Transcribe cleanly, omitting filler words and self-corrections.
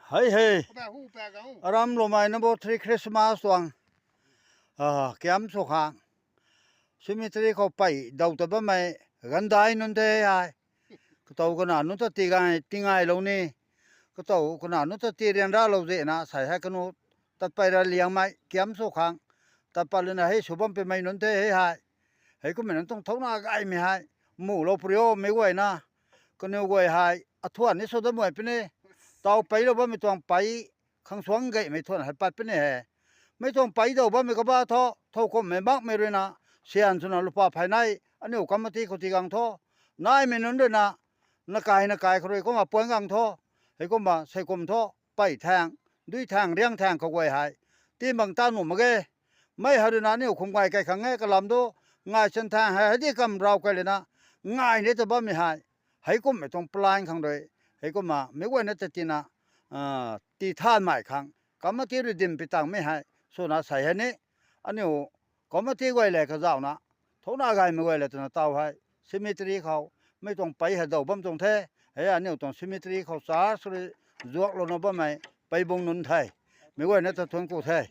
เฮ้ยเฮ้ยอารมณ์ลมไอ้นโบทรีคริสต์มาสวังแกมสุขางสมิตรีเขาไปดาวตะบะไม่กันได้นั่นเด้ไอ้ก็ตัวกันน่ะนุ่นตะตีกันตีง่ายลงนี่ก็ตัวกันน่ะนุ่นตะตีเรียนราเราเจนะใส่ให้กันนู้ตัดไปเราเลี้ยงไม่แกมสุขางตัดไปเลยนะให้สุบัมเป็นไม่นั่นเด้ให้ก็ไม่นั่นต้องท้องหน้าไก่ไม่ให้หมู่เราเปรี้ยวไม่ไหวนะก็เนี่ยไหวให้อัฐวนนี่สุดมวยเป็นนี่ต่อไปเราบ่ไม่ต้องไปข้างสวงไก่ไม่ทนให้ปัดเป็นนี่ไม่ต้องไปเดี๋ยวบ่ไม่ก็บ้าท่อก็ไม่บักไม่เลยนะเสียนสุนัขลูกป้าภายในอันนี้กรรมธิเขาที่กังท่อนายไม่นั่นด้วยนะนักกายเขาเลยก็มาป่วยกังท่อให้ก็มาใส่กลมท่อไปแทงด้วยแทงเลี้ยงแทงเขาไว้ให้ที่บางตาหนุ่มมาเกไม่หาดูนะนี่คงไงไก่ขังไงกระลำดูง่ายเส้นทางให้ที่กำเราไกลเลยนะง่ายเนี่ยจะบ่ไม่ให้ก็ไม่ต้องปลายขังเลยให้ก็มาไม่ว่าเนี่ยจะตีนะตีท่านใหม่ขังกรรมธิริดิมไปต่างไม่ให้ส่วนอาศัยให้นี่อันนี้ก็มาที่ไว้เลยก็เจ้านะท้องหน้าไก่ไม่ไว้เลยตัวเต้าให้ซิมิตรีเขาไม่ต้องไปให้เดาบ่มตรงแท้ให้อันนี้ต้องซิมิตรีเขาสาสุริจวกลงบ่ไม่ไปบงนุนไทยไม่ไว้เนี่ยจะทนกูไทย